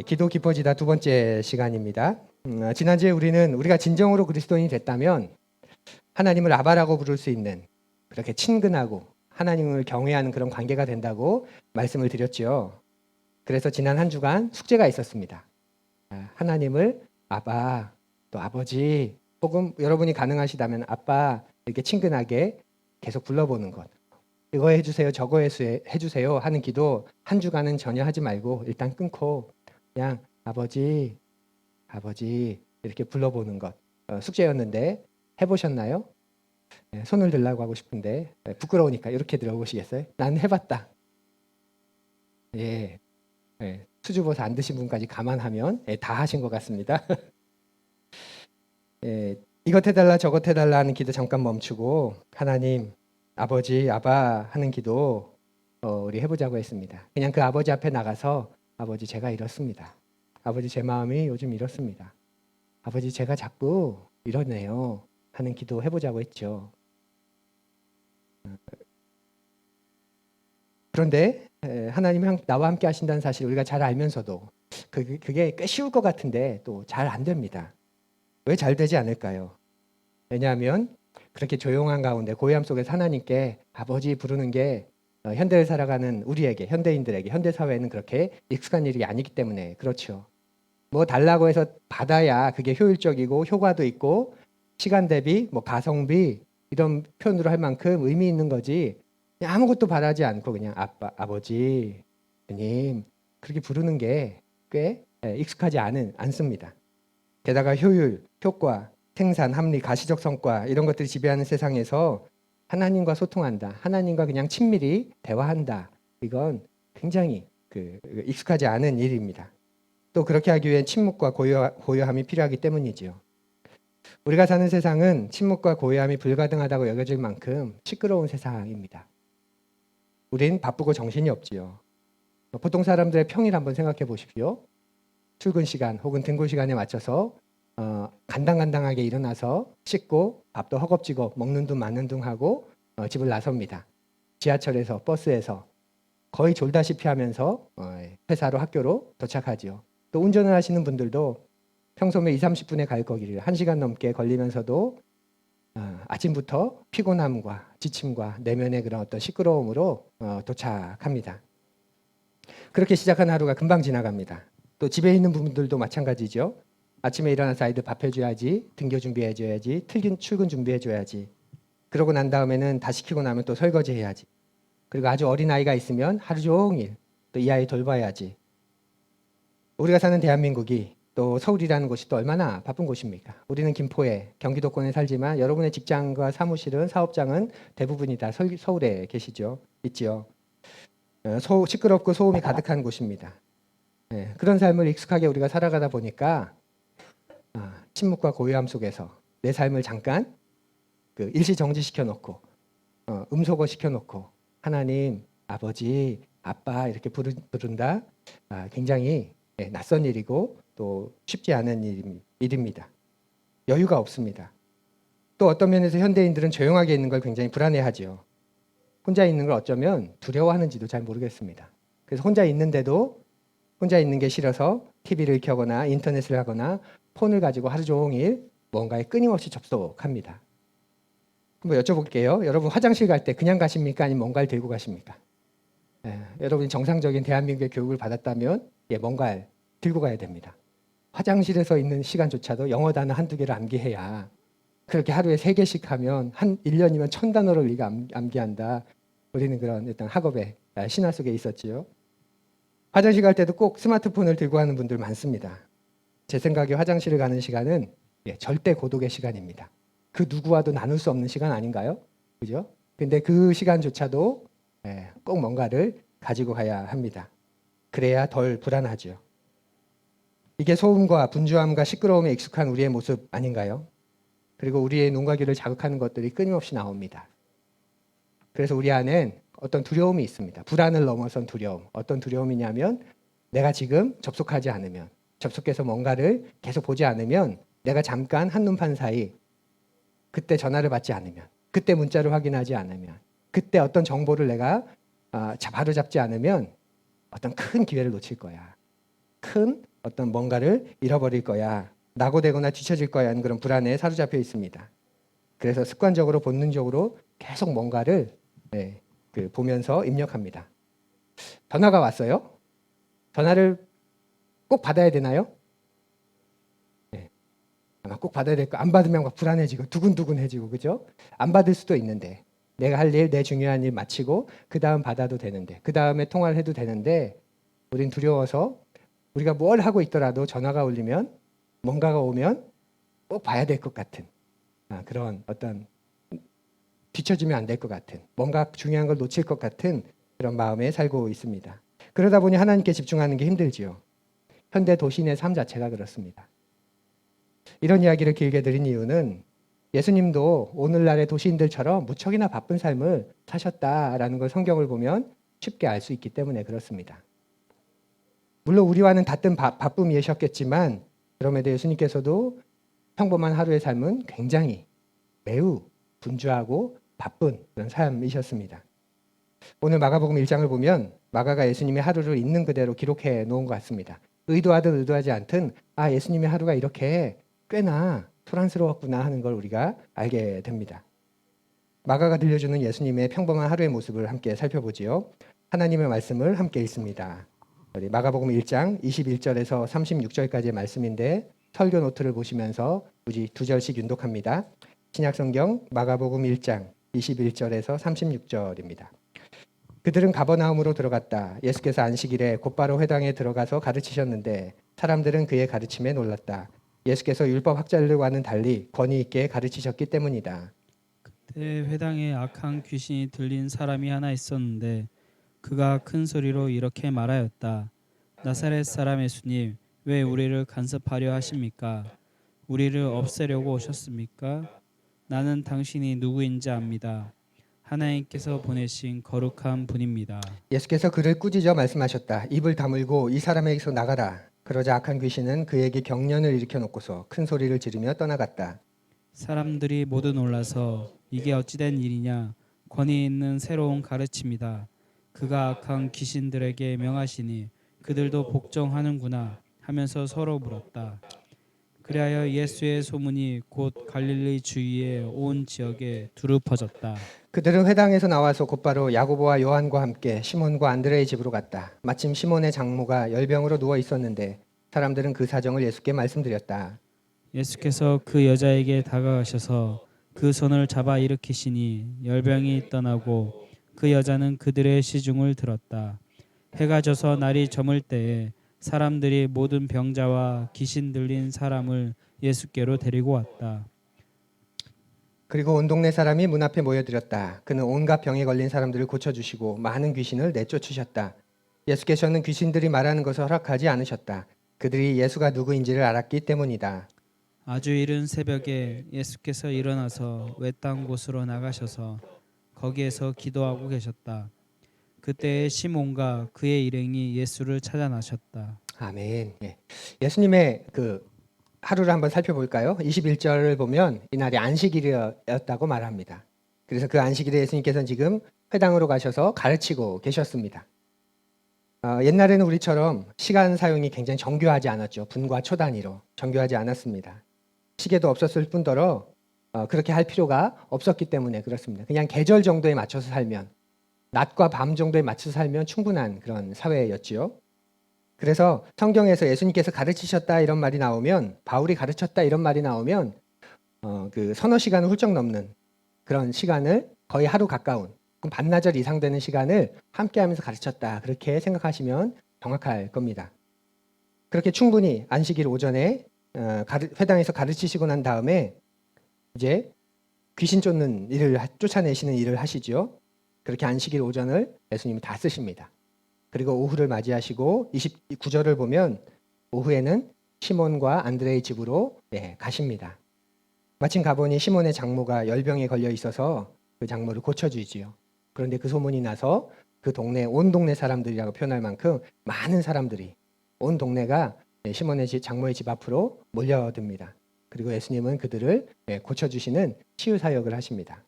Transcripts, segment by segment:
기도 깊어지다 두 번째 시간입니다. 지난주에 우리가 진정으로 그리스도인이 됐다면 하나님을 아바라고 부를 수 있는 그렇게 친근하고 하나님을 경외하는 그런 관계가 된다고 말씀을 드렸죠. 그래서 지난 한 주간 숙제가 있었습니다. 하나님을 아바, 또 아버지, 혹은 여러분이 가능하시다면 아빠 이렇게 친근하게 계속 불러보는 것. 이거 해주세요, 저거 해주세요 하는 기도 한 주간은 전혀 하지 말고 일단 끊고 그냥 아버지, 아버지 이렇게 불러보는 것 숙제였는데 해보셨나요? 네, 손을 들라고 하고 싶은데 부끄러우니까 이렇게 들어보시겠어요? 난 해봤다. 예, 수주버섯 안 드신 분까지 감안하면 다 하신 것 같습니다. 이것 해달라 저것 해달라 하는 기도 잠깐 멈추고 하나님, 아버지, 아바 하는 기도 우리 해보자고 했습니다. 그냥 그 아버지 앞에 나가서 아버지 제가 이렇습니다. 아버지 제 마음이 요즘 이렇습니다. 아버지 제가 자꾸 이러네요 하는 기도 해보자고 했죠. 그런데 하나님이 나와 함께 하신다는 사실 우리가 잘 알면서도 그게 꽤 쉬울 것 같은데 또 잘 안 됩니다. 왜 잘 되지 않을까요? 왜냐하면 그렇게 조용한 가운데 고요함 속에서 하나님께 아버지 부르는 게 현대를 살아가는 우리에게, 현대인들에게, 현대사회에는 그렇게 익숙한 일이 아니기 때문에 그렇죠. 뭐 달라고 해서 받아야 그게 효율적이고 효과도 있고 시간 대비, 뭐 가성비 이런 표현으로 할 만큼 의미 있는 거지. 그냥 아무것도 바라지 않고 그냥 아빠, 아버지, 주님 그렇게 부르는 게 꽤 익숙하지 않습니다. 게다가 효율, 효과, 생산, 합리, 가시적 성과 이런 것들이 지배하는 세상에서 하나님과 소통한다. 하나님과 그냥 친밀히 대화한다. 이건 굉장히 익숙하지 않은 일입니다. 또 그렇게 하기 위해 침묵과 고요함이 필요하기 때문이지요. 우리가 사는 세상은 침묵과 고요함이 불가능하다고 여겨질 만큼 시끄러운 세상입니다. 우린 바쁘고 정신이 없지요. 보통 사람들의 평일 한번 생각해 보십시오. 출근 시간 혹은 등교 시간에 맞춰서 간당간당하게 일어나서 씻고 밥도 허겁지겁 먹는 둥 마는 둥 하고 집을 나섭니다. 지하철에서 버스에서 거의 졸다시피 하면서 회사로 학교로 도착하지요. 또 운전을 하시는 분들도 평소에 2, 30분에 갈 거기를 1시간 넘게 걸리면서도 아침부터 피곤함과 지침과 내면의 그런 어떤 시끄러움으로 도착합니다. 그렇게 시작한 하루가 금방 지나갑니다. 또 집에 있는 분들도 마찬가지죠. 아침에 일어나서 아이들 밥 해줘야지, 등교 준비해줘야지, 출근 준비해줘야지. 그러고 난 다음에는 다 시키고 나면 또 설거지 해야지. 그리고 아주 어린 아이가 있으면 하루 종일 또 이 아이 돌봐야지. 우리가 사는 대한민국이 또 서울이라는 곳이 또 얼마나 바쁜 곳입니까? 우리는 김포에 경기도권에 살지만 여러분의 직장과 사무실은 사업장은 대부분이 다 서울에 계시죠. 있지요. 시끄럽고 소음이 가득한 곳입니다. 그런 삶을 익숙하게 우리가 살아가다 보니까 침묵과 고요함 속에서 내 삶을 잠깐 일시 정지시켜 놓고 음소거 시켜 놓고 하나님, 아버지, 아빠 이렇게 부른다. 굉장히 낯선 일이고 또 쉽지 않은 일입니다. 여유가 없습니다. 또 어떤 면에서 현대인들은 조용하게 있는 걸 굉장히 불안해하지요. 혼자 있는 걸 어쩌면 두려워하는지도 잘 모르겠습니다. 그래서 혼자 있는데도 혼자 있는 게 싫어서 TV를 켜거나 인터넷을 하거나 폰을 가지고 하루 종일 뭔가에 끊임없이 접속합니다. 한번 여쭤볼게요. 여러분 화장실 갈 때 그냥 가십니까? 아니면 뭔가를 들고 가십니까? 여러분이 정상적인 대한민국의 교육을 받았다면 뭔가를 들고 가야 됩니다. 화장실에서 있는 시간조차도 영어 단어 한두 개를 암기해야 그렇게 하루에 3개씩 하면 한 1년이면 1000단어를 우리가 암기한다. 우리는 그런 일단 학업의 신화 속에 있었지요. 화장실 갈 때도 꼭 스마트폰을 들고 가는 분들 많습니다. 제 생각에 화장실을 가는 시간은 절대 고독의 시간입니다. 그 누구와도 나눌 수 없는 시간 아닌가요? 그죠? 근데 그 시간조차도 꼭 뭔가를 가지고 가야 합니다. 그래야 덜 불안하죠. 이게 소음과 분주함과 시끄러움에 익숙한 우리의 모습 아닌가요? 그리고 우리의 눈과 귀를 자극하는 것들이 끊임없이 나옵니다. 그래서 우리 안엔 어떤 두려움이 있습니다. 불안을 넘어선 두려움. 어떤 두려움이냐면 내가 지금 접속하지 않으면, 접속해서 뭔가를 계속 보지 않으면, 내가 잠깐 한눈판 사이 그때 전화를 받지 않으면, 그때 문자를 확인하지 않으면, 그때 어떤 정보를 내가 바로 잡지 않으면 어떤 큰 기회를 놓칠 거야. 큰 어떤 뭔가를 잃어버릴 거야, 낙오되거나 뒤처질 거야 하는 그런 불안에 사로잡혀 있습니다. 그래서 습관적으로 본능적으로 계속 뭔가를 보면서 입력합니다. 전화가 왔어요. 전화를 꼭 받아야 되나요? 네. 아마 꼭 받아야 될 거. 안 받으면 막 불안해지고 두근두근해지고, 그죠? 안 받을 수도 있는데, 내가 할 일, 내 중요한 일 마치고 그 다음 받아도 되는데, 그 다음에 통화를 해도 되는데, 우린 두려워서 우리가 뭘 하고 있더라도 전화가 울리면, 뭔가가 오면 꼭 봐야 될 것 같은 그런 어떤 뒤처지면 안 될 것 같은, 뭔가 중요한 걸 놓칠 것 같은 그런 마음에 살고 있습니다. 그러다 보니 하나님께 집중하는 게 힘들지요. 현대 도시인의 삶 자체가 그렇습니다. 이런 이야기를 길게 드린 이유는 예수님도 오늘날의 도시인들처럼 무척이나 바쁜 삶을 사셨다라는 걸 성경을 보면 쉽게 알 수 있기 때문에 그렇습니다. 물론 우리와는 같은 바쁨이셨겠지만 그럼에도 예수님께서도 평범한 하루의 삶은 굉장히 매우 분주하고 바쁜 그런 삶이셨습니다. 오늘 마가복음 1장을 보면 마가가 예수님의 하루를 있는 그대로 기록해 놓은 것 같습니다. 의도하든 의도하지 않든 예수님의 하루가 이렇게 꽤나 소란스러웠구나 하는 걸 우리가 알게 됩니다. 마가가 들려주는 예수님의 평범한 하루의 모습을 함께 살펴보지요. 하나님의 말씀을 함께 읽습니다. 우리 마가복음 1장 21절에서 36절까지의 말씀인데 설교 노트를 보시면서 굳이 두 절씩 윤독합니다. 신약성경 마가복음 1장 21절에서 36절입니다. 그들은 가버나움으로 들어갔다. 예수께서 안식일에 곧바로 회당에 들어가서 가르치셨는데 사람들은 그의 가르침에 놀랐다. 예수께서 율법학자들과는 달리 권위 있게 가르치셨기 때문이다. 그때 회당에 악한 귀신이 들린 사람이 하나 있었는데 그가 큰 소리로 이렇게 말하였다. 나사렛 사람 예수님, 왜 우리를 간섭하려 하십니까? 우리를 없애려고 오셨습니까? 나는 당신이 누구인지 압니다. 하나님께서 보내신 거룩한 분입니다. 예수께서 그를 꾸짖어 말씀하셨다. 입을 다물고 이 사람에게서 나가라. 그러자 악한 귀신은 그에게 경련을 일으켜 놓고서 큰 소리를 지르며 떠나갔다. 사람들이 모두 놀라서 이게 어찌된 일이냐? 권위 있는 새로운 가르침이다. 그가 악한 귀신들에게 명하시니 그들도 복종하는구나 하면서 서로 물었다. 그리하여 예수의 소문이 곧 갈릴리 주위의 온 지역에 두루 퍼졌다. 그들은 회당에서 나와서 곧바로 야고보와 요한과 함께 시몬과 안드레의 집으로 갔다. 마침 시몬의 장모가 열병으로 누워 있었는데 사람들은 그 사정을 예수께 말씀드렸다. 예수께서 그 여자에게 다가가셔서 그 손을 잡아 일으키시니 열병이 떠나고 그 여자는 그들의 시중을 들었다. 해가 져서 날이 저물 때에 사람들이 모든 병자와 귀신 들린 사람을 예수께로 데리고 왔다. 그리고 온 동네 사람이 문 앞에 모여들었다. 그는 온갖 병에 걸린 사람들을 고쳐주시고 많은 귀신을 내쫓으셨다. 예수께서는 귀신들이 말하는 것을 허락하지 않으셨다. 그들이 예수가 누구인지를 알았기 때문이다. 아주 이른 새벽에 예수께서 일어나서 외딴 곳으로 나가셔서 거기에서 기도하고 계셨다. 그때 시몬과 그의 일행이 예수를 찾아 나셨다. 아멘. 예수님의 그 하루를 한번 살펴볼까요? 21절을 보면 이날이 안식일이었다고 말합니다. 그래서 그 안식일에 예수님께서는 지금 회당으로 가셔서 가르치고 계셨습니다. 옛날에는 우리처럼 시간 사용이 굉장히 정교하지 않았죠. 분과 초 단위로 정교하지 않았습니다. 시계도 없었을 뿐더러 그렇게 할 필요가 없었기 때문에 그렇습니다. 그냥 계절 정도에 맞춰서 살면, 낮과 밤 정도에 맞춰서 살면 충분한 그런 사회였지요. 그래서 성경에서 예수님께서 가르치셨다 이런 말이 나오면, 바울이 가르쳤다 이런 말이 나오면 그 서너 시간을 훌쩍 넘는 그런 시간을, 거의 하루 가까운 반나절 이상 되는 시간을 함께하면서 가르쳤다, 그렇게 생각하시면 정확할 겁니다. 그렇게 충분히 안식일 오전에 회당에서 가르치시고 난 다음에 이제 귀신 쫓는 일을, 쫓아내시는 일을 하시죠. 그렇게 안식일 오전을 예수님이 다 쓰십니다. 그리고 오후를 맞이하시고 29절을 보면 오후에는 시몬과 안드레의 집으로 가십니다. 마침 가보니 시몬의 장모가 열병에 걸려 있어서 그 장모를 고쳐주지요. 그런데 그 소문이 나서 그 동네, 온 동네 사람들이라고 표현할 만큼 많은 사람들이, 온 동네가 시몬의 장모의 집 앞으로 몰려듭니다. 그리고 예수님은 그들을 고쳐주시는 치유 사역을 하십니다.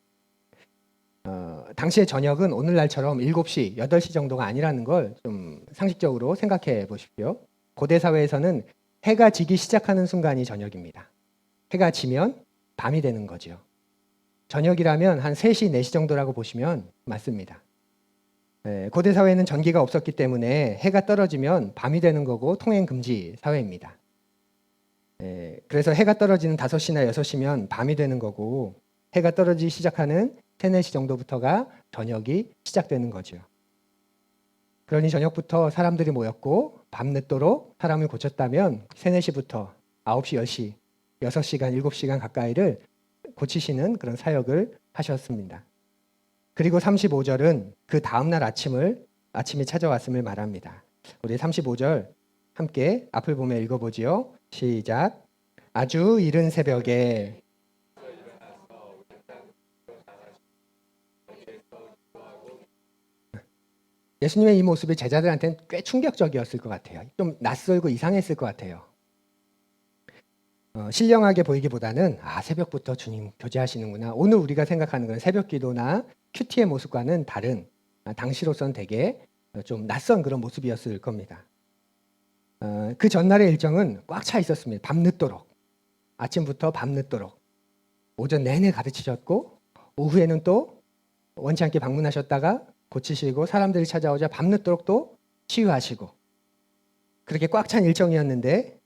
당시의 저녁은 오늘날처럼 7시, 8시 정도가 아니라는 걸 좀 상식적으로 생각해 보십시오. 고대 사회에서는 해가 지기 시작하는 순간이 저녁입니다. 해가 지면 밤이 되는 거죠. 저녁이라면 한 3시, 4시 정도라고 보시면 맞습니다. 고대 사회는 전기가 없었기 때문에 해가 떨어지면 밤이 되는 거고 통행 금지 사회입니다. 그래서 해가 떨어지는 5시나 6시면 밤이 되는 거고 해가 떨어지기 시작하는 3, 4시 정도부터가 저녁이 시작되는 거죠. 그러니 저녁부터 사람들이 모였고 밤늦도록 사람을 고쳤다면 3, 4시부터 9시, 10시, 6시간, 7시간 가까이를 고치시는 그런 사역을 하셨습니다. 그리고 35절은 그 다음날 아침이 찾아왔음을 말합니다. 우리 35절 함께 앞을 보며 읽어보지요. 시작. 아주 이른 새벽에 예수님의 이 모습이 제자들한테는 꽤 충격적이었을 것 같아요. 좀 낯설고 이상했을 것 같아요. 신령하게 보이기보다는 새벽부터 주님 교제하시는구나. 오늘 우리가 생각하는 그런 새벽 기도나 큐티의 모습과는 다른 당시로선 되게 좀 낯선 그런 모습이었을 겁니다. 그 전날의 일정은 꽉 차 있었습니다. 밤늦도록. 아침부터 밤늦도록. 오전 내내 가르치셨고 오후에는 또 원치 않게 방문하셨다가 고치시고 사람들이 찾아오자 밤늦도록 또 치유하시고 그렇게 꽉 찬 일정이었는데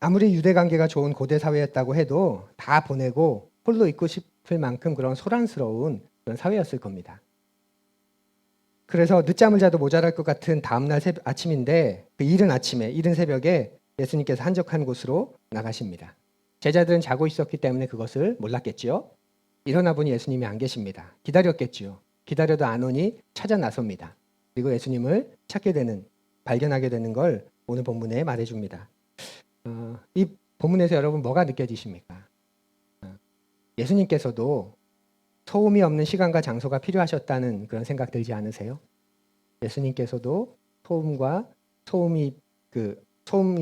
아무리 유대관계가 좋은 고대 사회였다고 해도 다 보내고 홀로 있고 싶을 만큼 그런 소란스러운 그런 사회였을 겁니다. 그래서 늦잠을 자도 모자랄 것 같은 다음날 아침인데 그 이른 새벽에 예수님께서 한적한 곳으로 나가십니다. 제자들은 자고 있었기 때문에 그것을 몰랐겠지요. 일어나 보니 예수님이 안 계십니다. 기다렸겠지요. 기다려도 안 오니 찾아 나섭니다. 그리고 예수님을 발견하게 되는 걸 오늘 본문에 말해줍니다. 이 본문에서 여러분 뭐가 느껴지십니까? 예수님께서도 소음이 없는 시간과 장소가 필요하셨다는 그런 생각 들지 않으세요? 예수님께서도 소음이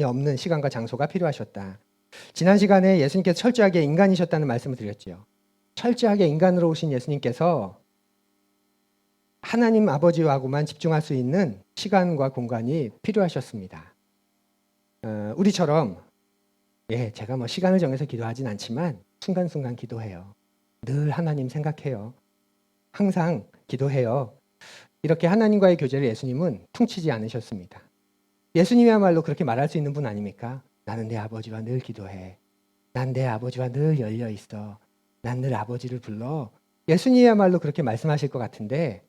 없는 시간과 장소가 필요하셨다. 지난 시간에 예수님께서 철저하게 인간이셨다는 말씀을 드렸죠. 철저하게 인간으로 오신 예수님께서 하나님 아버지하고만 집중할 수 있는 시간과 공간이 필요하셨습니다. 우리처럼 제가 시간을 정해서 기도하진 않지만 순간순간 기도해요. 늘 하나님 생각해요. 항상 기도해요. 이렇게 하나님과의 교제를 예수님은 퉁치지 않으셨습니다. 예수님이야말로 그렇게 말할 수 있는 분 아닙니까? 나는 내 아버지와 늘 기도해. 난 내 아버지와 늘 열려 있어. 난 늘 아버지를 불러. 예수님이야말로 그렇게 말씀하실 것 같은데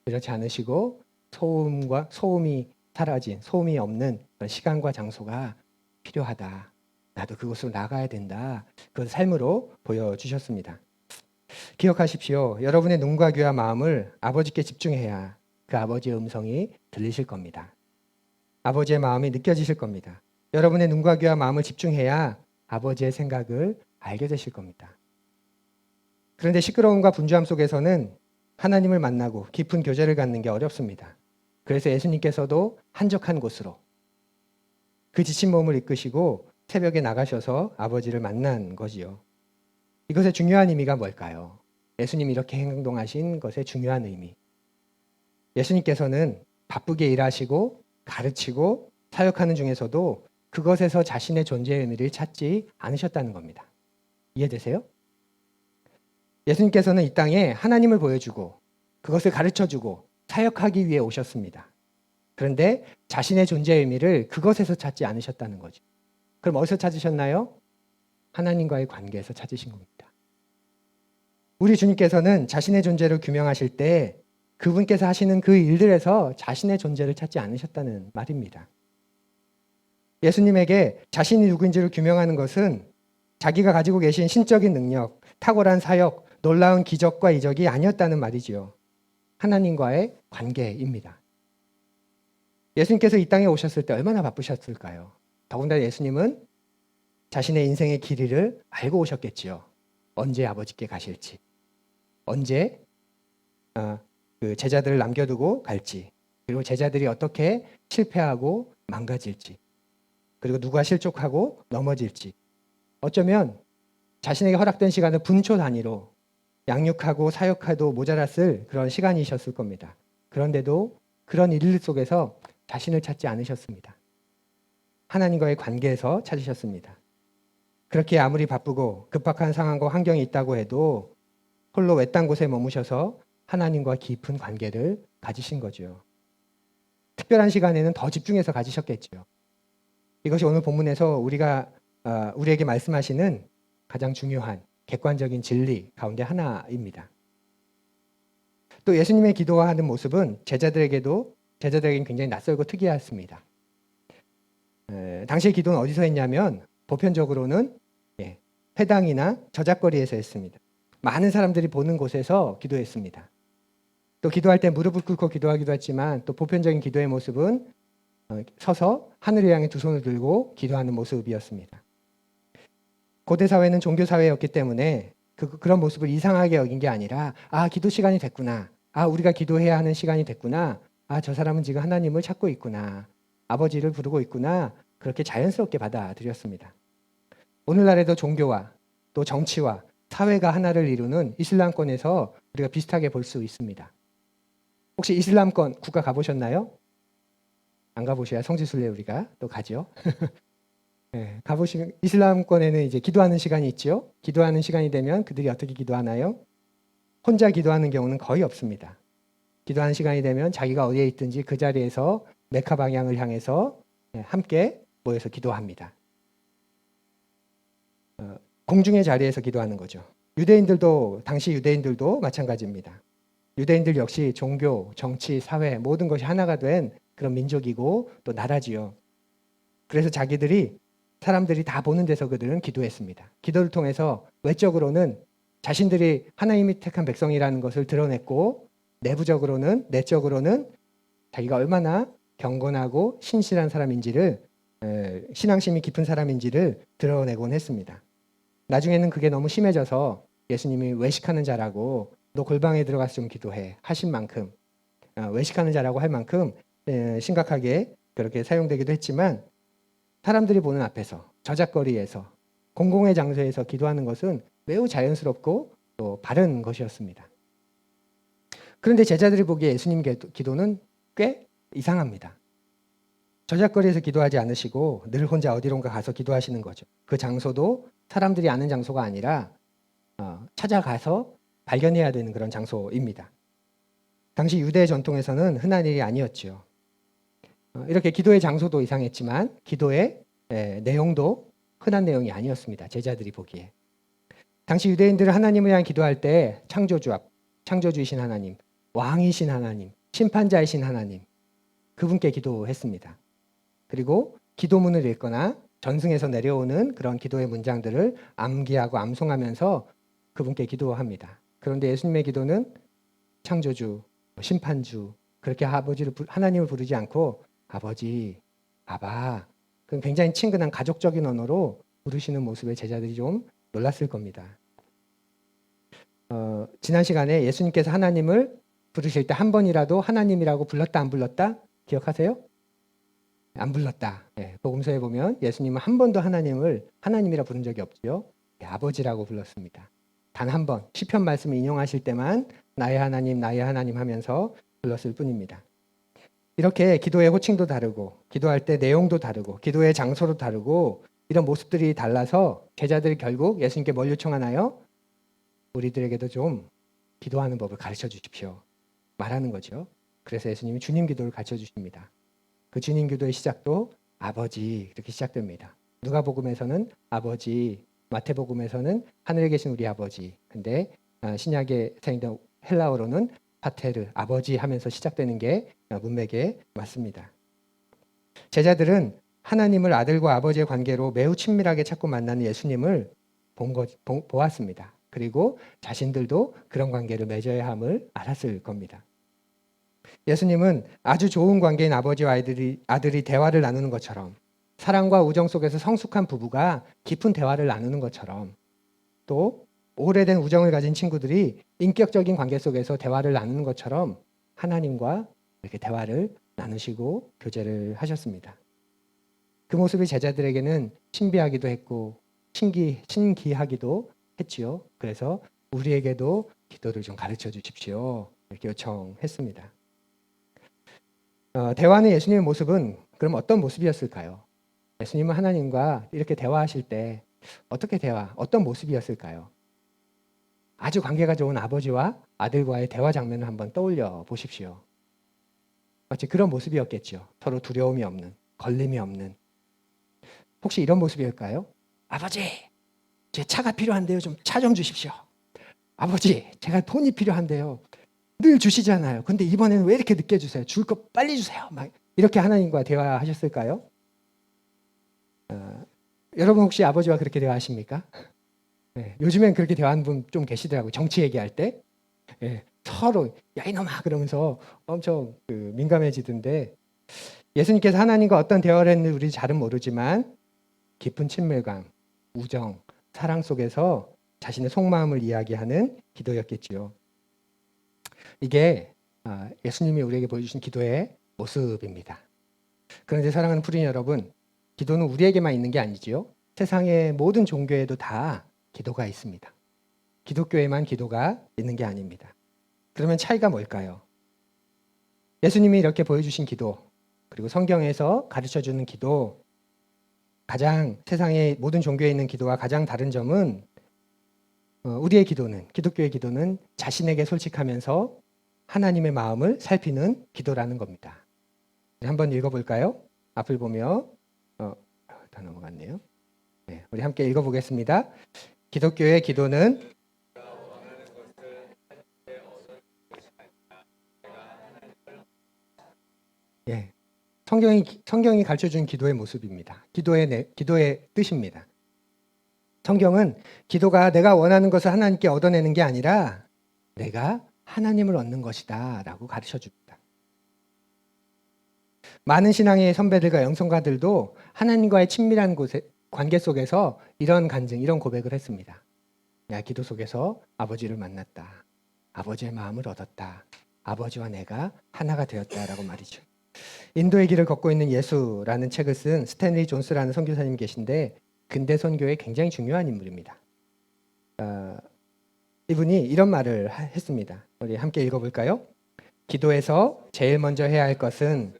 그렇지 않으시고 소음이 사라진 소음이 없는 그런 시간과 장소가 필요하다. 나도 그곳으로 나가야 된다. 그걸 삶으로 보여주셨습니다. 기억하십시오. 여러분의 눈과 귀와 마음을 아버지께 집중해야 그 아버지의 음성이 들리실 겁니다. 아버지의 마음이 느껴지실 겁니다. 여러분의 눈과 귀와 마음을 집중해야 아버지의 생각을 알게 되실 겁니다. 그런데 시끄러움과 분주함 속에서는 하나님을 만나고 깊은 교제를 갖는 게 어렵습니다. 그래서 예수님께서도 한적한 곳으로 그 지친 몸을 이끄시고 새벽에 나가셔서 아버지를 만난 거지요. 이것의 중요한 의미가 뭘까요? 예수님이 이렇게 행동하신 것의 중요한 의미. 예수님께서는 바쁘게 일하시고 가르치고 사역하는 중에서도 그것에서 자신의 존재의 의미를 찾지 않으셨다는 겁니다. 이해되세요? 예수님께서는 이 땅에 하나님을 보여주고 그것을 가르쳐주고 사역하기 위해 오셨습니다. 그런데 자신의 존재의 의미를 그것에서 찾지 않으셨다는 거죠. 그럼 어디서 찾으셨나요? 하나님과의 관계에서 찾으신 겁니다. 우리 주님께서는 자신의 존재를 규명하실 때 그분께서 하시는 그 일들에서 자신의 존재를 찾지 않으셨다는 말입니다. 예수님에게 자신이 누구인지를 규명하는 것은 자기가 가지고 계신 신적인 능력, 탁월한 사역, 놀라운 기적과 이적이 아니었다는 말이지요. 하나님과의 관계입니다. 예수님께서 이 땅에 오셨을 때 얼마나 바쁘셨을까요? 더군다나 예수님은 자신의 인생의 길이를 알고 오셨겠지요. 언제 아버지께 가실지, 언제 그 제자들을 남겨두고 갈지, 그리고 제자들이 어떻게 실패하고 망가질지, 그리고 누가 실족하고 넘어질지, 어쩌면 자신에게 허락된 시간을 분초 단위로 양육하고 사역해도 모자랐을 그런 시간이셨을 겁니다. 그런데도 그런 일 속에서 자신을 찾지 않으셨습니다. 하나님과의 관계에서 찾으셨습니다. 그렇게 아무리 바쁘고 급박한 상황과 환경이 있다고 해도 홀로 외딴 곳에 머무셔서 하나님과 깊은 관계를 가지신 거죠. 특별한 시간에는 더 집중해서 가지셨겠죠. 이것이 오늘 본문에서 우리에게 말씀하시는 가장 중요한 객관적인 진리 가운데 하나입니다. 또 예수님의 기도하는 모습은 제자들에게는 굉장히 낯설고 특이했습니다. 당시의 기도는 어디서 했냐면 보편적으로는 회당이나 저작거리에서 했습니다. 많은 사람들이 보는 곳에서 기도했습니다. 또 기도할 때 무릎을 꿇고 기도하기도 했지만 또 보편적인 기도의 모습은 서서 하늘을 향해 두 손을 들고 기도하는 모습이었습니다. 고대 사회는 종교 사회였기 때문에 그런 모습을 이상하게 여긴 게 아니라 기도 시간이 됐구나. 우리가 기도해야 하는 시간이 됐구나. 저 사람은 지금 하나님을 찾고 있구나. 아버지를 부르고 있구나. 그렇게 자연스럽게 받아들였습니다. 오늘날에도 종교와 또 정치와 사회가 하나를 이루는 이슬람권에서 우리가 비슷하게 볼 수 있습니다. 혹시 이슬람권 국가 가보셨나요? 안 가보셔야 성지순례 우리가 또 가죠. 가보시면 이슬람권에는 이제 기도하는 시간이 있죠. 기도하는 시간이 되면 그들이 어떻게 기도하나요? 혼자 기도하는 경우는 거의 없습니다. 기도하는 시간이 되면 자기가 어디에 있든지 그 자리에서 메카 방향을 향해서 함께 모여서 기도합니다. 공중의 자리에서 기도하는 거죠. 당시 유대인들도 마찬가지입니다. 유대인들 역시 종교, 정치, 사회 모든 것이 하나가 된 그런 민족이고 또 나라지요. 그래서 사람들이 다 보는 데서 그들은 기도했습니다. 기도를 통해서 외적으로는 자신들이 하나님이 택한 백성이라는 것을 드러냈고 내적으로는 자기가 얼마나 경건하고 신실한 사람인지를 신앙심이 깊은 사람인지를 드러내곤 했습니다. 나중에는 그게 너무 심해져서 예수님이 외식하는 자라고 너 골방에 들어가서 좀 기도해 하신 만큼 외식하는 자라고 할 만큼 심각하게 그렇게 사용되기도 했지만 사람들이 보는 앞에서 저작거리에서 공공의 장소에서 기도하는 것은 매우 자연스럽고 또 바른 것이었습니다. 그런데 제자들이 보기에 예수님 기도는 꽤 이상합니다. 저작거리에서 기도하지 않으시고 늘 혼자 어디론가 가서 기도하시는 거죠. 그 장소도 사람들이 아는 장소가 아니라 찾아가서 발견해야 되는 그런 장소입니다. 당시 유대 전통에서는 흔한 일이 아니었죠. 이렇게 기도의 장소도 이상했지만 기도의 내용도 흔한 내용이 아니었습니다. 제자들이 보기에. 당시 유대인들은 하나님을 향해 기도할 때 창조주이신 하나님, 왕이신 하나님, 심판자이신 하나님, 그분께 기도했습니다. 그리고 기도문을 읽거나 전승에서 내려오는 그런 기도의 문장들을 암기하고 암송하면서 그분께 기도합니다. 그런데 예수님의 기도는 창조주, 심판주, 그렇게 하나님을 부르지 않고 아버지, 아바, 그 굉장히 친근한 가족적인 언어로 부르시는 모습에 제자들이 좀 놀랐을 겁니다. 지난 시간에 예수님께서 하나님을 부르실 때 한 번이라도 하나님이라고 불렀다 안 불렀다 기억하세요? 안 불렀다. 복음서에 보면 예수님은 한 번도 하나님을 하나님이라 부른 적이 없죠. 아버지라고 불렀습니다. 단 한 번 시편 말씀을 인용하실 때만 나의 하나님 하면서 불렀을 뿐입니다. 이렇게 기도의 호칭도 다르고 기도할 때 내용도 다르고 기도의 장소도 다르고 이런 모습들이 달라서 제자들이 결국 예수님께 뭘 요청하나요? 우리들에게도 좀 기도하는 법을 가르쳐 주십시오. 말하는 거죠. 그래서 예수님이 주님 기도를 가르쳐 주십니다. 그 주님 기도의 시작도 아버지 이렇게 시작됩니다. 누가복음에서는 아버지, 마태복음에서는 하늘에 계신 우리 아버지. 근데 신약에 사용된 헬라어로는 파테르, 아버지 하면서 시작되는 게 문맥에 맞습니다. 제자들은 하나님을 아들과 아버지의 관계로 매우 친밀하게 찾고 만나는 예수님을 보았습니다. 그리고 자신들도 그런 관계를 맺어야 함을 알았을 겁니다. 예수님은 아주 좋은 관계인 아버지와 아들이 대화를 나누는 것처럼 사랑과 우정 속에서 성숙한 부부가 깊은 대화를 나누는 것처럼 또 오래된 우정을 가진 친구들이 인격적인 관계 속에서 대화를 나누는 것처럼 하나님과 이렇게 대화를 나누시고 교제를 하셨습니다. 그 모습이 제자들에게는 신비하기도 했고 신기하기도 했지요. 그래서 우리에게도 기도를 좀 가르쳐 주십시오. 이렇게 요청했습니다. 대화하는 예수님의 모습은 그럼 어떤 모습이었을까요? 예수님은 하나님과 이렇게 대화하실 때 어떤 모습이었을까요? 아주 관계가 좋은 아버지와 아들과의 대화 장면을 한번 떠올려 보십시오. 마치 그런 모습이었겠죠. 서로 두려움이 없는, 걸림이 없는. 혹시 이런 모습일까요? 아버지, 제 차가 필요한데요. 좀 차 좀 주십시오. 아버지, 제가 돈이 필요한데요. 늘 주시잖아요. 근데 이번에는 왜 이렇게 늦게 주세요? 줄 거 빨리 주세요. 막 이렇게 하나님과 대화하셨을까요? 여러분 혹시 아버지와 그렇게 대화하십니까? 네, 요즘엔 그렇게 대화하는 분 좀 계시더라고요. 정치 얘기할 때. 예, 서로 야 이놈아 그러면서 엄청 민감해지던데 예수님께서 하나님과 어떤 대화를 했는지 우리 잘은 모르지만 깊은 친밀감, 우정, 사랑 속에서 자신의 속마음을 이야기하는 기도였겠지요. 이게 예수님이 우리에게 보여주신 기도의 모습입니다. 그런데 사랑하는 푸린 여러분, 기도는 우리에게만 있는 게 아니지요. 세상의 모든 종교에도 다 기도가 있습니다. 기독교에만 기도가 있는 게 아닙니다. 그러면 차이가 뭘까요? 예수님이 이렇게 보여주신 기도, 그리고 성경에서 가르쳐주는 기도, 가장 세상의 모든 종교에 있는 기도와 가장 다른 점은 우리의 기도는, 기독교의 기도는 자신에게 솔직하면서 하나님의 마음을 살피는 기도라는 겁니다. 한번 읽어볼까요? 앞을 보며 다 넘어갔네요. 네, 우리 함께 읽어보겠습니다. 기독교의 기도는 예, 성경이 가르쳐준 기도의 모습입니다. 기도의 뜻입니다. 성경은 기도가 내가 원하는 것을 하나님께 얻어내는 게 아니라 내가 하나님을 얻는 것이다 라고 가르쳐 줍니다. 많은 신앙의 선배들과 영성가들도 하나님과의 친밀한 관계 속에서 이런 간증, 이런 고백을 했습니다. 내가 기도 속에서 아버지를 만났다. 아버지의 마음을 얻었다. 아버지와 내가 하나가 되었다라고 말이죠. 인도의 길을 걷고 있는 예수라는 책을 쓴 스탠리 존스라는 선교사님 계신데 근대 선교에 굉장히 중요한 인물입니다. 이분이 이런 말을 했습니다. 우리 함께 읽어볼까요? 기도에서 제일 먼저 해야 할 것은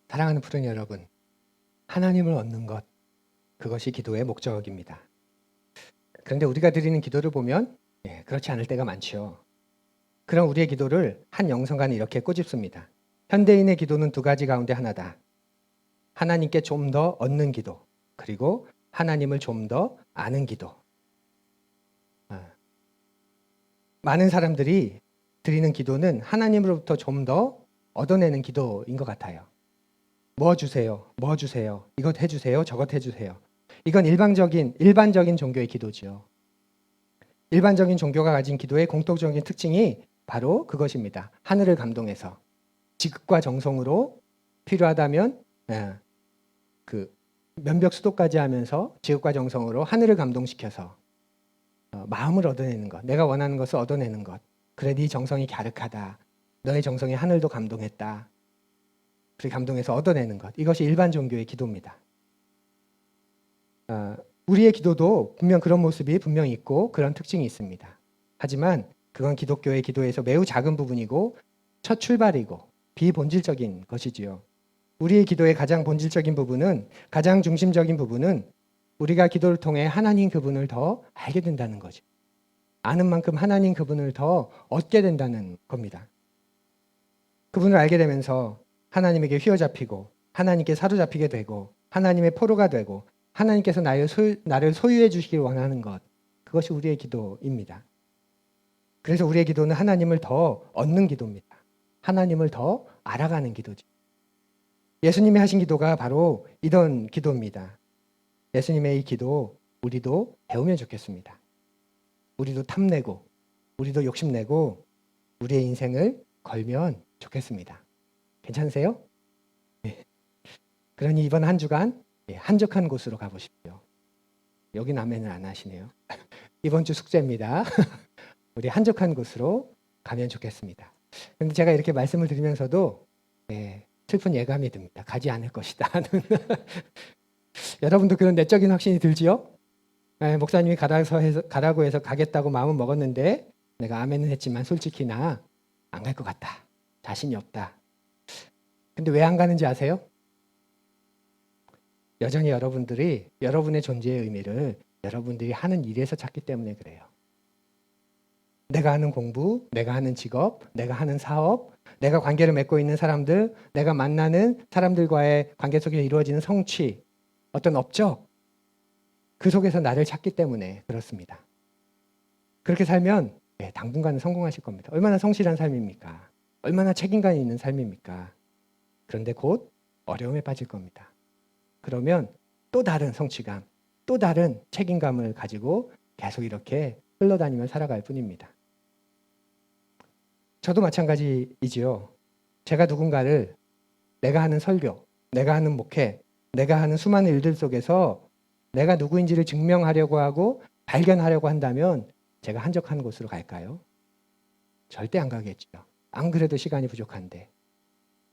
사랑하는 푸른 여러분, 하나님을 얻는 것, 그것이 기도의 목적입니다. 그런데 우리가 드리는 기도를 보면 그렇지 않을 때가 많죠. 그럼 우리의 기도를 한 영성가는 이렇게 꼬집습니다. 현대인의 기도는 두 가지 가운데 하나다. 하나님께 좀 더 얻는 기도, 그리고 하나님을 좀 더 아는 기도. 많은 사람들이 드리는 기도는 하나님으로부터 좀 더 얻어내는 기도인 것 같아요. 뭐 주세요, 뭐 주세요, 이것 해주세요, 저것 해주세요. 이건 일반적인 종교의 기도죠. 일반적인 종교가 가진 기도의 공통적인 특징이 바로 그것입니다. 하늘을 감동해서 지극과 정성으로 필요하다면 그 면벽수도까지 하면서 지극과 정성으로 하늘을 감동시켜서 마음을 얻어내는 것, 내가 원하는 것을 얻어내는 것. 그래 네 정성이 갸륵하다. 너의 정성이 하늘도 감동했다. 그렇게 감동해서 얻어내는 것. 이것이 일반 종교의 기도입니다. 우리의 기도도 분명 그런 모습이 분명히 있고 그런 특징이 있습니다. 하지만 그건 기독교의 기도에서 매우 작은 부분이고 첫 출발이고 비본질적인 것이지요. 우리의 기도의 가장 본질적인 부분은, 가장 중심적인 부분은 우리가 기도를 통해 하나님 그분을 더 알게 된다는 거죠. 아는 만큼 하나님 그분을 더 얻게 된다는 겁니다. 그분을 알게 되면서 하나님에게 휘어잡히고 하나님께 사로잡히게 되고 하나님의 포로가 되고 하나님께서 나를 소유해 주시길 원하는 것, 그것이 우리의 기도입니다. 그래서 우리의 기도는 하나님을 더 얻는 기도입니다. 하나님을 더 알아가는 기도죠. 예수님이 하신 기도가 바로 이런 기도입니다. 예수님의 이 기도 우리도 배우면 좋겠습니다. 우리도 탐내고 우리도 욕심내고 우리의 인생을 걸면 좋겠습니다. 괜찮으세요? 네. 그러니 이번 한 주간 한적한 곳으로 가보십시오. 여긴 아멘을 안 하시네요. 이번 주 숙제입니다. 우리 한적한 곳으로 가면 좋겠습니다. 근데 제가 이렇게 말씀을 드리면서도 슬픈 예감이 듭니다. 가지 않을 것이다 하는. 여러분도 그런 내적인 확신이 들지요? 목사님이 가라고 해서 가겠다고 마음은 먹었는데 내가 아멘은 했지만 솔직히 나 안 갈 것 같다. 자신이 없다. 근데 왜 안 가는지 아세요? 여전히 여러분들이 여러분의 존재의 의미를 여러분들이 하는 일에서 찾기 때문에 그래요. 내가 하는 공부, 내가 하는 직업, 내가 하는 사업, 내가 관계를 맺고 있는 사람들, 내가 만나는 사람들과의 관계 속에 이루어지는 성취, 어떤 업적, 그 속에서 나를 찾기 때문에 그렇습니다. 그렇게 살면 당분간은 성공하실 겁니다. 얼마나 성실한 삶입니까? 얼마나 책임감 있는 삶입니까? 그런데 곧 어려움에 빠질 겁니다. 그러면 또 다른 성취감, 또 다른 책임감을 가지고 계속 이렇게 흘러다니며 살아갈 뿐입니다. 저도 마찬가지이지요. 제가 누군가를 내가 하는 설교, 내가 하는 목회, 내가 하는 수많은 일들 속에서 내가 누구인지를 증명하려고 하고 발견하려고 한다면 제가 한적한 곳으로 갈까요? 절대 안 가겠죠. 안 그래도 시간이 부족한데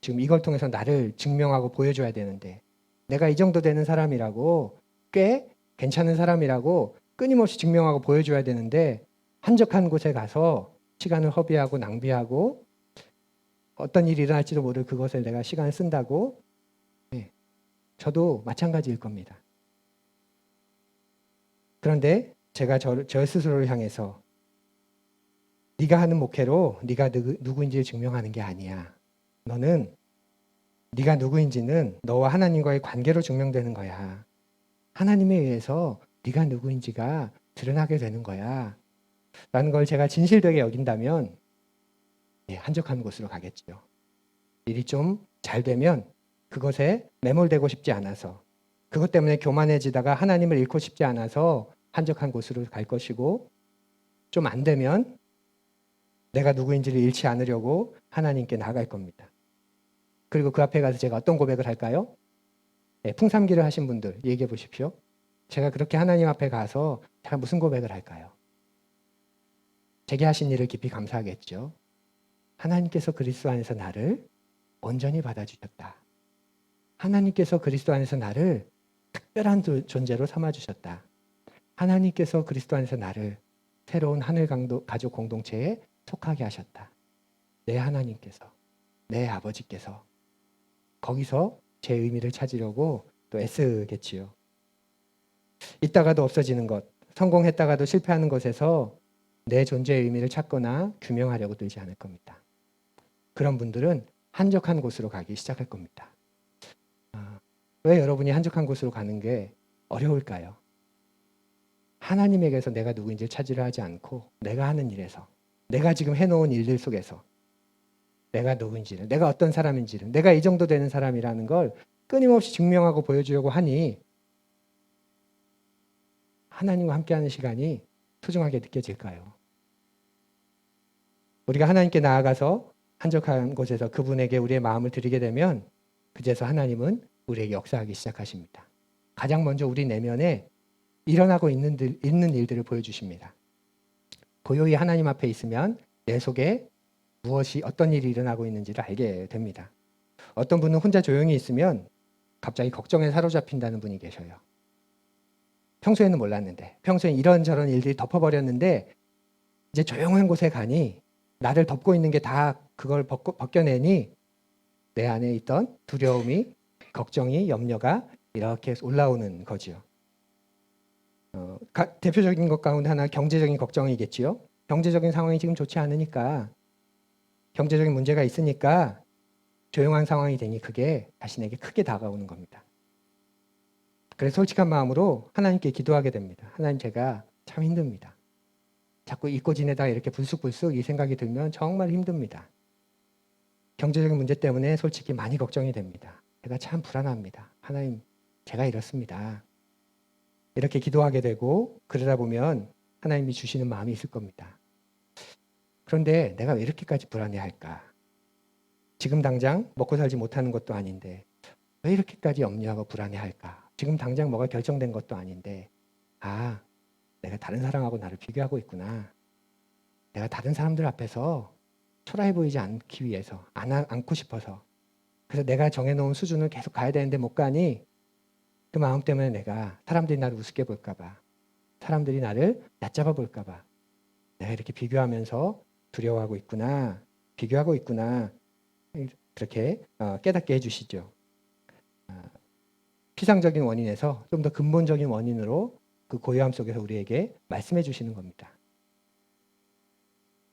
지금 이걸 통해서 나를 증명하고 보여줘야 되는데 내가 이 정도 되는 사람이라고 꽤 괜찮은 사람이라고 끊임없이 증명하고 보여줘야 되는데 한적한 곳에 가서 시간을 허비하고 낭비하고 어떤 일이 일어날지도 모를 그것을 내가 시간을 쓴다고 저도 마찬가지일 겁니다. 그런데 제가 저 스스로를 향해서 네가 하는 목회로 네가 누구인지를 증명하는 게 아니야. 너는 네가 누구인지는 너와 하나님과의 관계로 증명되는 거야. 하나님에 의해서 네가 누구인지가 드러나게 되는 거야. 라는 걸 제가 진실되게 여긴다면 한적한 곳으로 가겠지요. 일이 좀 잘 되면 그것에 매몰되고 싶지 않아서 그것 때문에 교만해지다가 하나님을 잃고 싶지 않아서 한적한 곳으로 갈 것이고 좀 안 되면 내가 누구인지를 잃지 않으려고 하나님께 나아갈 겁니다. 그리고 그 앞에 가서 제가 어떤 고백을 할까요? 풍삼기를 하신 분들 얘기해 보십시오. 제가 그렇게 하나님 앞에 가서 제가 무슨 고백을 할까요? 제게 하신 일을 깊이 감사하겠죠. 하나님께서 그리스도 안에서 나를 온전히 받아주셨다. 하나님께서 그리스도 안에서 나를 특별한 존재로 삼아주셨다. 하나님께서 그리스도 안에서 나를 새로운 하늘 가족 공동체에 속하게 하셨다. 내 하나님께서, 내 아버지께서 거기서 제 의미를 찾으려고 또 애쓰겠지요. 있다가도 없어지는 것, 성공했다가도 실패하는 것에서 내 존재의 의미를 찾거나 규명하려고 들지 않을 겁니다. 그런 분들은 한적한 곳으로 가기 시작할 겁니다. 왜 여러분이 한적한 곳으로 가는 게 어려울까요? 하나님에게서 내가 누구인지를 찾으려 하지 않고 내가 하는 일에서 내가 지금 해놓은 일들 속에서 내가 누구인지를 내가 어떤 사람인지를 내가 이 정도 되는 사람이라는 걸 끊임없이 증명하고 보여주려고 하니 하나님과 함께하는 시간이 소중하게 느껴질까요? 우리가 하나님께 나아가서 한적한 곳에서 그분에게 우리의 마음을 드리게 되면 그제서 하나님은 우리에게 역사하기 시작하십니다. 가장 먼저 우리 내면에 일어나고 있는 일들을 보여주십니다. 고요히 하나님 앞에 있으면 내 속에 무엇이 어떤 일이 일어나고 있는지를 알게 됩니다. 어떤 분은 혼자 조용히 있으면 갑자기 걱정에 사로잡힌다는 분이 계셔요. 평소에는 몰랐는데 평소에 이런저런 일들이 덮어버렸는데 이제 조용한 곳에 가니 나를 덮고 있는 게 다 그걸 벗겨내니 내 안에 있던 두려움이 걱정이 염려가 이렇게 올라오는 거지요. 대표적인 것 가운데 하나 경제적인 걱정이겠지요. 경제적인 상황이 지금 좋지 않으니까 경제적인 문제가 있으니까 조용한 상황이 되니 그게 자신에게 크게 다가오는 겁니다. 그래서 솔직한 마음으로 하나님께 기도하게 됩니다. 하나님 제가 참 힘듭니다. 자꾸 잊고 지내다가 이렇게 불쑥불쑥 이 생각이 들면 정말 힘듭니다. 경제적인 문제 때문에 솔직히 많이 걱정이 됩니다. 제가 참 불안합니다. 하나님 제가 이렇습니다. 이렇게 기도하게 되고 그러다 보면 하나님이 주시는 마음이 있을 겁니다. 그런데 내가 왜 이렇게까지 불안해할까? 지금 당장 먹고 살지 못하는 것도 아닌데 왜 이렇게까지 염려하고 불안해할까? 지금 당장 뭐가 결정된 것도 아닌데 내가 다른 사람하고 나를 비교하고 있구나. 내가 다른 사람들 앞에서 초라해 보이지 않기 위해서, 않고 싶어서. 그래서 내가 정해놓은 수준을 계속 가야 되는데 못 가니 그 마음 때문에 내가 사람들이 나를 우습게 볼까 봐, 사람들이 나를 얕잡아 볼까 봐 내가 이렇게 비교하면서 두려워하고 있구나, 비교하고 있구나, 그렇게 깨닫게 해주시죠. 피상적인 원인에서 좀 더 근본적인 원인으로 그 고요함 속에서 우리에게 말씀해 주시는 겁니다.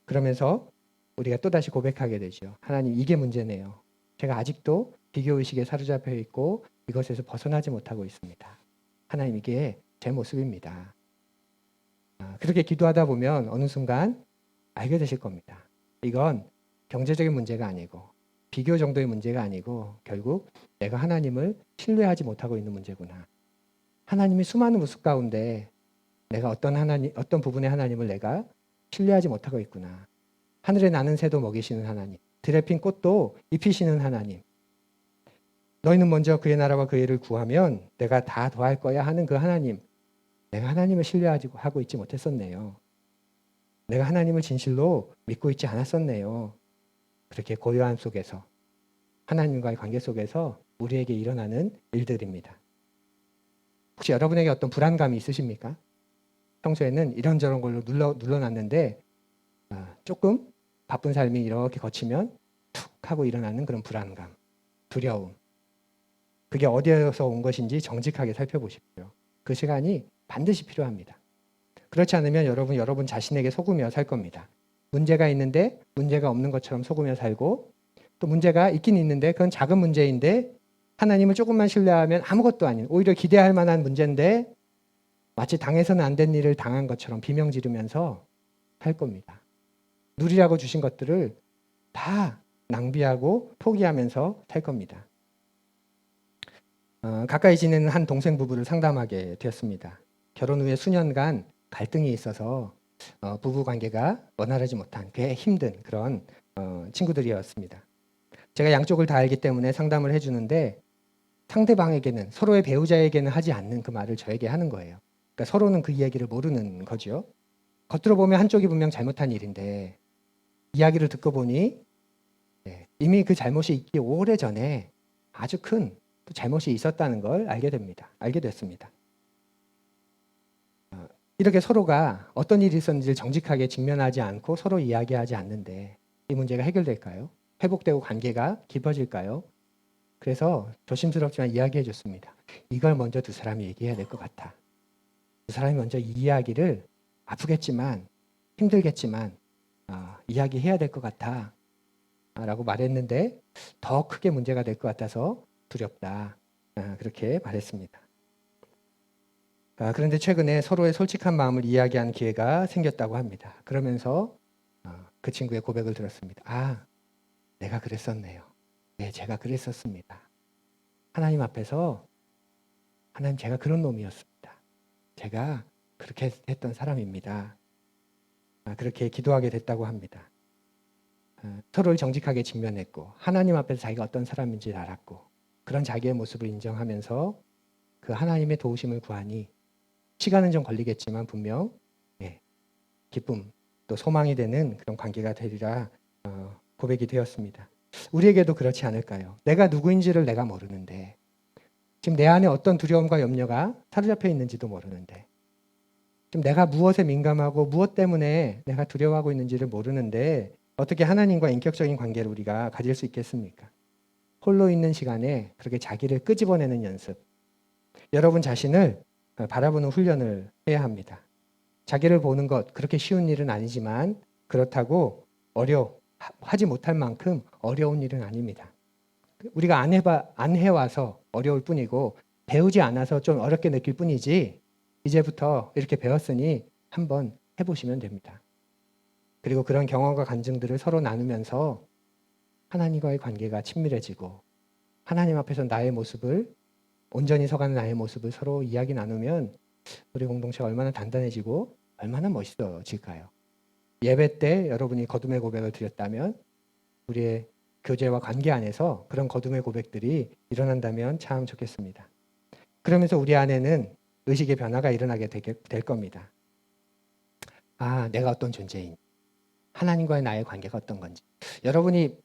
그러면서 우리가 또다시 고백하게 되죠. 하나님, 이게 문제네요. 제가 아직도 비교의식에 사로잡혀 있고 이것에서 벗어나지 못하고 있습니다. 하나님, 이게 제 모습입니다. 그렇게 기도하다 보면 어느 순간 알게 되실 겁니다. 이건 경제적인 문제가 아니고 비교 정도의 문제가 아니고 결국 내가 하나님을 신뢰하지 못하고 있는 문제구나. 하나님이 수많은 모습 가운데 내가 어떤 부분의 하나님을 내가 신뢰하지 못하고 있구나. 하늘에 나는 새도 먹이시는 하나님, 들에 핀 꽃도 입히시는 하나님. 너희는 먼저 그의 나라와 그의 일을 구하면 내가 다 더할 거야 하는 그 하나님. 내가 하나님을 신뢰하고 있지 못했었네요. 내가 하나님을 진실로 믿고 있지 않았었네요. 그렇게 고요함 속에서, 하나님과의 관계 속에서 우리에게 일어나는 일들입니다. 혹시 여러분에게 어떤 불안감이 있으십니까? 평소에는 이런저런 걸로 눌러놨는데 조금 바쁜 삶이 이렇게 거치면 툭 하고 일어나는 그런 불안감, 두려움. 그게 어디에서 온 것인지 정직하게 살펴보십시오. 그 시간이 반드시 필요합니다. 그렇지 않으면 여러분 자신에게 속으며 살 겁니다. 문제가 있는데 문제가 없는 것처럼 속으며 살고, 또 문제가 있긴 있는데 그건 작은 문제인데 하나님을 조금만 신뢰하면 아무것도 아닌, 오히려 기대할 만한 문제인데 마치 당해서는 안 된 일을 당한 것처럼 비명 지르면서 살 겁니다. 누리라고 주신 것들을 다 낭비하고 포기하면서 살 겁니다. 가까이 지내는 한 동생 부부를 상담하게 되었습니다. 결혼 후에 수년간 갈등이 있어서 부부 관계가 원활하지 못한 꽤 힘든 그런 친구들이었습니다. 제가 양쪽을 다 알기 때문에 상담을 해주는데 상대방에게는, 서로의 배우자에게는 하지 않는 그 말을 저에게 하는 거예요. 그러니까 서로는 그 이야기를 모르는 거죠. 겉으로 보면 한쪽이 분명 잘못한 일인데 이야기를 듣고 보니 이미 그 잘못이 있기 오래전에 아주 큰 잘못이 있었다는 걸 알게 됐습니다. 이렇게 서로가 어떤 일이 있었는지를 정직하게 직면하지 않고 서로 이야기하지 않는데 이 문제가 해결될까요? 회복되고 관계가 깊어질까요? 그래서 조심스럽지만 이야기해 줬습니다. 이걸 먼저 두 사람이 얘기해야 될 것 같아. 두 사람이 먼저 이 이야기를 아프겠지만 힘들겠지만 이야기해야 될 것 같아 라고 말했는데 더 크게 문제가 될 것 같아서 두렵다. 그렇게 말했습니다. 그런데 최근에 서로의 솔직한 마음을 이야기하는 기회가 생겼다고 합니다. 그러면서 그 친구의 고백을 들었습니다. 내가 그랬었네요. 네, 제가 그랬었습니다. 하나님 앞에서 하나님, 제가 그런 놈이었습니다. 제가 그렇게 했던 사람입니다. 그렇게 기도하게 됐다고 합니다. 서로를 정직하게 직면했고 하나님 앞에서 자기가 어떤 사람인지 알았고 그런 자기의 모습을 인정하면서 그 하나님의 도우심을 구하니 시간은 좀 걸리겠지만 분명 기쁨 또 소망이 되는 그런 관계가 되리라 고백이 되었습니다. 우리에게도 그렇지 않을까요? 내가 누구인지를 내가 모르는데, 지금 내 안에 어떤 두려움과 염려가 사로잡혀 있는지도 모르는데, 지금 내가 무엇에 민감하고 무엇 때문에 내가 두려워하고 있는지를 모르는데 어떻게 하나님과 인격적인 관계를 우리가 가질 수 있겠습니까? 홀로 있는 시간에 그렇게 자기를 끄집어내는 연습, 여러분 자신을 바라보는 훈련을 해야 합니다. 자기를 보는 것 그렇게 쉬운 일은 아니지만 그렇다고 하지 못할 만큼 어려운 일은 아닙니다. 우리가 안 해와서 어려울 뿐이고 배우지 않아서 좀 어렵게 느낄 뿐이지 이제부터 이렇게 배웠으니 한번 해보시면 됩니다. 그리고 그런 경험과 간증들을 서로 나누면서 하나님과의 관계가 친밀해지고 하나님 앞에서 온전히 서가는 나의 모습을 서로 이야기 나누면 우리 공동체가 얼마나 단단해지고 얼마나 멋있어질까요? 예배 때 여러분이 거듭의 고백을 드렸다면 우리의 교제와 관계 안에서 그런 거듭의 고백들이 일어난다면 참 좋겠습니다. 그러면서 우리 안에는 의식의 변화가 일어나게 될 겁니다. 내가 어떤 존재인, 하나님과의 나의 관계가 어떤 건지. 여러분이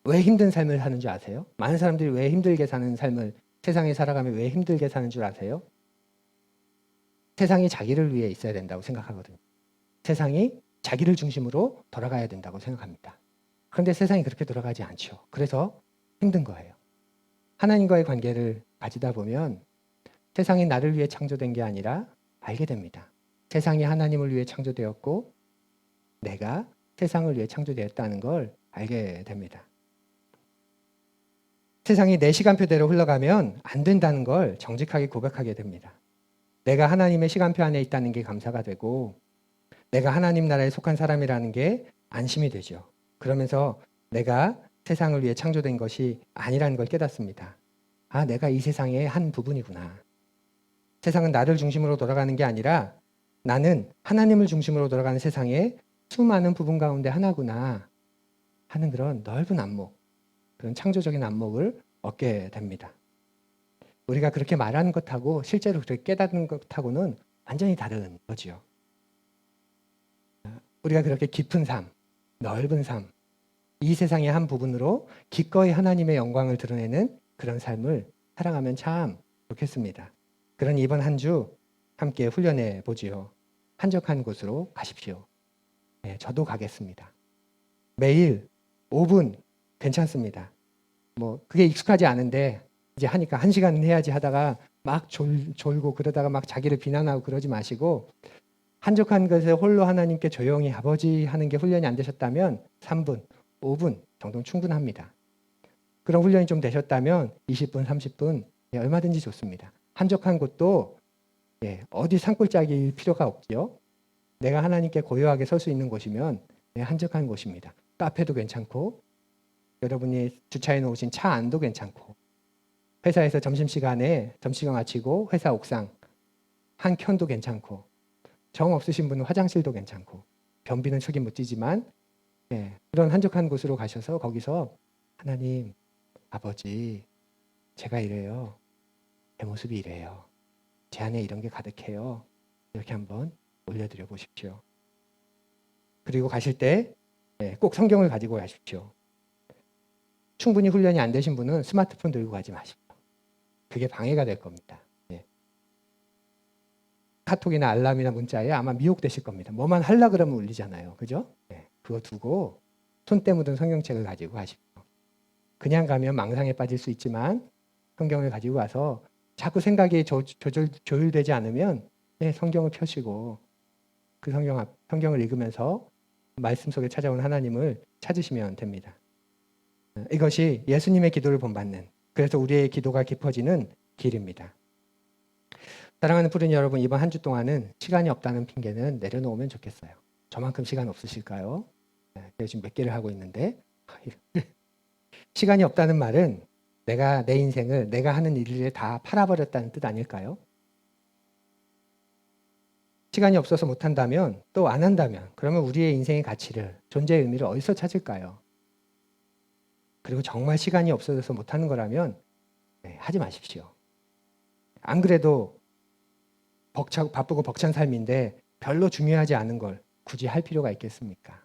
왜 힘든 삶을 사는 줄 아세요? 많은 사람들이 왜 힘들게 사는 삶을 세상에 살아가며 왜 힘들게 사는 줄 아세요? 세상이 자기를 위해 있어야 된다고 생각하거든요. 세상이 자기를 중심으로 돌아가야 된다고 생각합니다. 그런데 세상이 그렇게 돌아가지 않죠. 그래서 힘든 거예요. 하나님과의 관계를 가지다 보면 세상이 나를 위해 창조된 게 아니라 알게 됩니다. 세상이 하나님을 위해 창조되었고 내가 세상을 위해 창조되었다는 걸 알게 됩니다. 세상이 내 시간표대로 흘러가면 안 된다는 걸 정직하게 고백하게 됩니다. 내가 하나님의 시간표 안에 있다는 게 감사가 되고 내가 하나님 나라에 속한 사람이라는 게 안심이 되죠. 그러면서 내가 세상을 위해 창조된 것이 아니라는 걸 깨닫습니다. 아, 내가 이 세상의 한 부분이구나. 세상은 나를 중심으로 돌아가는 게 아니라 나는 하나님을 중심으로 돌아가는 세상의 수많은 부분 가운데 하나구나 하는 그런 넓은 안목, 그런 창조적인 안목을 얻게 됩니다. 우리가 그렇게 말하는 것하고 실제로 그렇게 깨닫는 것하고는 완전히 다른 거지요. 우리가 그렇게 깊은 삶, 넓은 삶, 이 세상의 한 부분으로 기꺼이 하나님의 영광을 드러내는 그런 삶을 살아가면 참 좋겠습니다. 그러니 이번 한 주 함께 훈련해 보지요. 한적한 곳으로 가십시오. 네, 저도 가겠습니다. 매일 5분 괜찮습니다. 뭐 그게 익숙하지 않은데 이제 하니까 1시간은 해야지 하다가 막 졸고 그러다가 막 자기를 비난하고 그러지 마시고 한적한 곳에 홀로 하나님께 조용히 아버지 하는 게 훈련이 안 되셨다면 3분, 5분 정도는 충분합니다. 그런 훈련이 좀 되셨다면 20분, 30분 얼마든지 좋습니다. 한적한 곳도 어디 산골짜기일 필요가 없지요. 내가 하나님께 고요하게 설 수 있는 곳이면 한적한 곳입니다. 카페도 괜찮고 여러분이 주차해 놓으신 차 안도 괜찮고 회사에서 점심시간에 점심시간 마치고 회사 옥상 한 켠도 괜찮고 정 없으신 분은 화장실도 괜찮고 변비는 책임 못 지지만 그런 한적한 곳으로 가셔서 거기서 하나님 아버지 제가 이래요. 제 모습이 이래요. 제 안에 이런 게 가득해요. 이렇게 한번 올려드려 보십시오. 그리고 가실 때 꼭 성경을 가지고 가십시오. 충분히 훈련이 안 되신 분은 스마트폰 들고 가지 마십시오. 그게 방해가 될 겁니다. 카톡이나 알람이나 문자에 아마 미혹되실 겁니다. 뭐만 하려 그러면 울리잖아요. 그죠? 그거 두고 손때 묻은 성경책을 가지고 가십시오. 그냥 가면 망상에 빠질 수 있지만 성경을 가지고 와서 자꾸 생각이 조율되지 않으면 성경을 펴시고 그 성경을 읽으면서 말씀 속에 찾아온 하나님을 찾으시면 됩니다. 이것이 예수님의 기도를 본받는, 그래서 우리의 기도가 깊어지는 길입니다. 사랑하는 푸른 여러분, 이번 한 주 동안은 시간이 없다는 핑계는 내려놓으면 좋겠어요. 저만큼 시간 없으실까요? 제가 지금 몇 개를 하고 있는데 시간이 없다는 말은 내가 내 인생을 내가 하는 일을 다 팔아버렸다는 뜻 아닐까요? 시간이 없어서 못한다면 또 안 한다면 그러면 우리의 인생의 가치를 존재의 의미를 어디서 찾을까요? 그리고 정말 시간이 없어져서 못하는 거라면 하지 마십시오. 안 그래도 바쁘고 벅찬 삶인데 별로 중요하지 않은 걸 굳이 할 필요가 있겠습니까?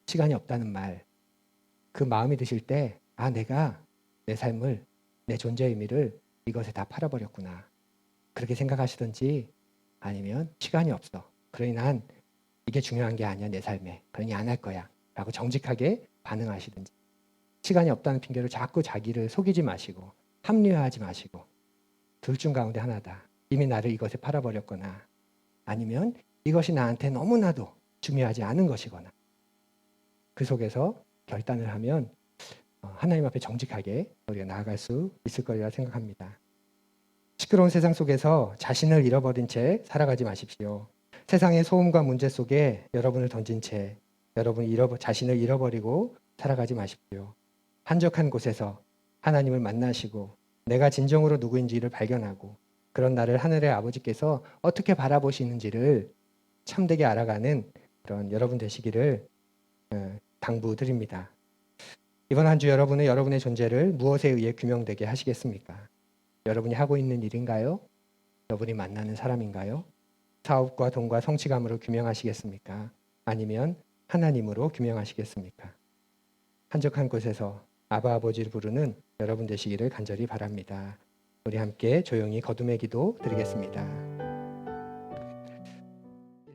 시간이 없다는 말, 그 마음이 드실 때 내가 내 삶을 내 존재의 의미를 이것에 다 팔아버렸구나 그렇게 생각하시든지 아니면 시간이 없어 그러니 난 이게 중요한 게 아니야 내 삶에 그러니 안 할 거야 라고 정직하게 반응하시든지 시간이 없다는 핑계로 자꾸 자기를 속이지 마시고 합리화하지 마시고 둘 중 가운데 하나다. 이미 나를 이것에 팔아버렸거나 아니면 이것이 나한테 너무나도 중요하지 않은 것이거나 그 속에서 결단을 하면 하나님 앞에 정직하게 우리가 나아갈 수 있을 거리라 생각합니다. 시끄러운 세상 속에서 자신을 잃어버린 채 살아가지 마십시오. 세상의 소음과 문제 속에 여러분을 던진 채 여러분이 자신을 잃어버리고 살아가지 마십시오. 한적한 곳에서 하나님을 만나시고 내가 진정으로 누구인지를 발견하고 그런 나를 하늘의 아버지께서 어떻게 바라보시는지를 참되게 알아가는 그런 여러분 되시기를 당부드립니다. 이번 한 주 여러분은 여러분의 존재를 무엇에 의해 규명되게 하시겠습니까? 여러분이 하고 있는 일인가요? 여러분이 만나는 사람인가요? 사업과 돈과 성취감으로 규명하시겠습니까? 아니면 하나님으로 규명하시겠습니까? 한적한 곳에서 아바 아버지를 부르는 여러분 되시기를 간절히 바랍니다. 우리 함께 조용히 거듭의 기도 드리겠습니다.